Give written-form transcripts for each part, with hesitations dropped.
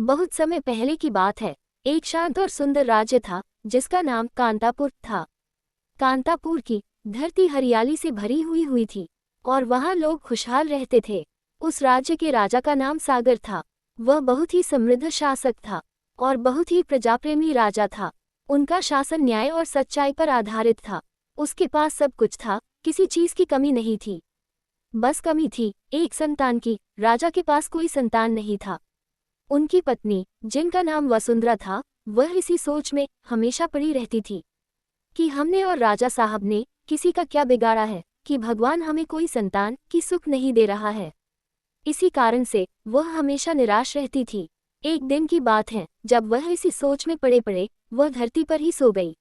बहुत समय पहले की बात है। एक शांत और सुंदर राज्य था जिसका नाम कांतापुर था। कांतापुर की धरती हरियाली से भरी हुई थी और वहां लोग खुशहाल रहते थे। उस राज्य के राजा का नाम सागर था। वह बहुत ही समृद्ध शासक था और बहुत ही प्रजाप्रेमी राजा था। उनका शासन न्याय और सच्चाई पर आधारित था। उसके पास सब कुछ था, किसी चीज की कमी नहीं थी। बस कमी थी एक संतान की। राजा के पास कोई संतान नहीं था। उनकी पत्नी, जिनका नाम वसुंधरा था, वह इसी सोच में हमेशा पड़ी रहती थी कि हमने और राजा साहब ने किसी का क्या बिगाड़ा है कि भगवान हमें कोई संतान की सुख नहीं दे रहा है। इसी कारण से वह हमेशा निराश रहती थी। एक दिन की बात है, जब वह इसी सोच में पड़े पड़े वह धरती पर ही सो गई।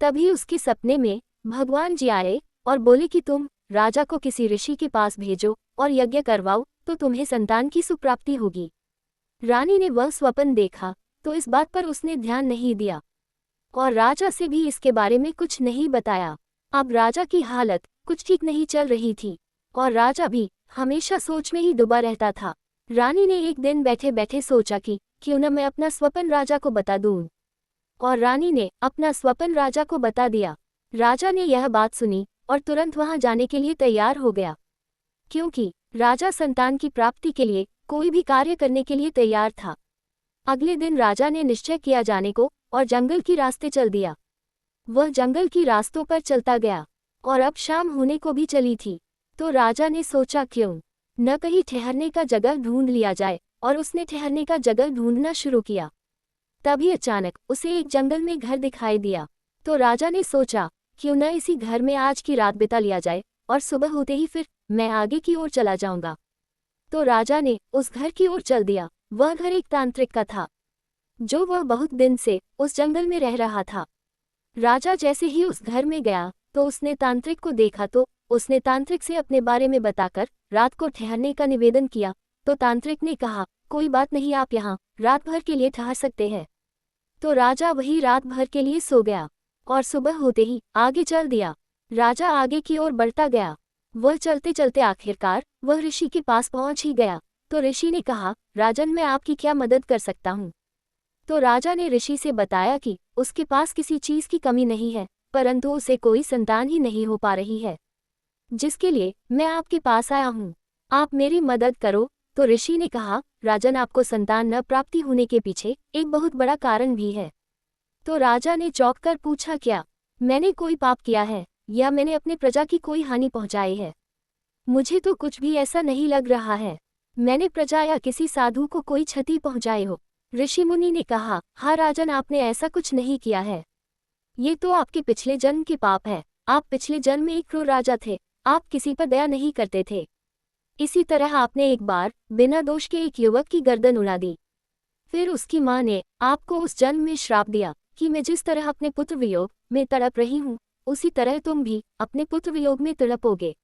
तभी उसके सपने में भगवान जी आए और बोले कि तुम राजा को किसी ऋषि के पास भेजो और यज्ञ करवाओ तो तुम्हें संतान की सुप्राप्ति होगी। रानी ने वह स्वप्न देखा तो इस बात पर उसने ध्यान नहीं दिया और राजा से भी इसके बारे में कुछ नहीं बताया। अब राजा की हालत कुछ ठीक नहीं चल रही थी और राजा भी हमेशा सोच में ही डूबा रहता था। रानी ने एक दिन बैठे बैठे सोचा कि क्यों न मैं अपना स्वप्न राजा को बता दूं। और रानी ने अपना स्वप्न राजा को बता दिया। राजा ने यह बात सुनी और तुरंत वहां जाने के लिए तैयार हो गया, क्योंकि राजा संतान की प्राप्ति के लिए कोई भी कार्य करने के लिए तैयार था। अगले दिन राजा ने निश्चय किया जाने को और जंगल की रास्ते चल दिया। वह जंगल की रास्तों पर चलता गया और अब शाम होने को भी चली थी। तो राजा ने सोचा क्यों न कहीं ठहरने का जगह ढूंढ लिया जाए और उसने ठहरने का जगह ढूंढना शुरू किया। तभी अचानक उसे एक जंगल में घर दिखाई दिया। तो राजा ने सोचा क्यों न इसी घर में आज की रात बिता लिया जाए और सुबह होते ही फिर मैं आगे की ओर चला जाऊंगा। तो राजा ने उस घर की ओर चल दिया। वह घर एक तांत्रिक का था, जो वह बहुत दिन से उस जंगल में रह रहा था। राजा जैसे ही उस घर में गया तो उसने तांत्रिक को देखा तो उसने तांत्रिक से अपने बारे में बताकर रात को ठहरने का निवेदन किया। तो तांत्रिक ने कहा, कोई बात नहीं, आप यहाँ रात भर के लिए ठहर सकते हैं। तो राजा वही रात भर के लिए सो गया और सुबह होते ही आगे चल दिया। राजा आगे की ओर बढ़ता गया। वह चलते चलते आखिरकार वह ऋषि के पास पहुंच ही गया। तो ऋषि ने कहा, राजन, मैं आपकी क्या मदद कर सकता हूँ। तो राजा ने ऋषि से बताया कि उसके पास किसी चीज की कमी नहीं है, परंतु उसे कोई संतान ही नहीं हो पा रही है, जिसके लिए मैं आपके पास आया हूँ। आप मेरी मदद करो। तो ऋषि ने कहा, राजन, आपको संतान न प्राप्ति होने के पीछे एक बहुत बड़ा कारण भी है। तो राजा ने चौंक कर पूछा, क्या मैंने कोई पाप किया है या मैंने अपने प्रजा की कोई हानि पहुंचाई है? मुझे तो कुछ भी ऐसा नहीं लग रहा है। मैंने प्रजा या किसी साधु को कोई क्षति पहुंचाई हो? ऋषि मुनि ने कहा, हाँ राजन, आपने ऐसा कुछ नहीं किया है। ये तो आपके पिछले जन्म के पाप है। आप पिछले जन्म में एक क्रूर राजा थे। आप किसी पर दया नहीं करते थे। इसी तरह आपने एक बार बिना दोष के एक युवक की गर्दन उड़ा दी। फिर उसकी माँ ने आपको उस जन्म में श्राप दिया कि मैं जिस तरह अपने पुत्र वियोग में तड़प रही हूँ, उसी तरह तुम भी अपने पुत्र वियोग में तड़पोगे।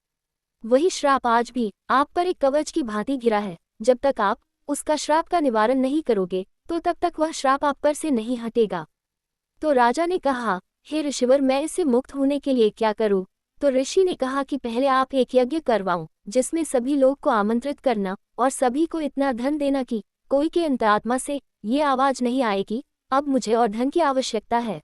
वही श्राप आज भी आप पर एक कवच की भांति घिरा है। जब तक आप उसका श्राप का निवारण नहीं करोगे तो तब तक वह श्राप आप पर से नहीं हटेगा। तो राजा ने कहा, हे ऋषिवर, मैं इससे मुक्त होने के लिए क्या करूं? तो ऋषि ने कहा कि पहले आप एक यज्ञ करवाऊं, जिसमें सभी लोग को आमंत्रित करना और सभी को इतना धन देना कि कोई के अंतरात्मा से ये आवाज नहीं आए कि अब मुझे और धन की आवश्यकता है।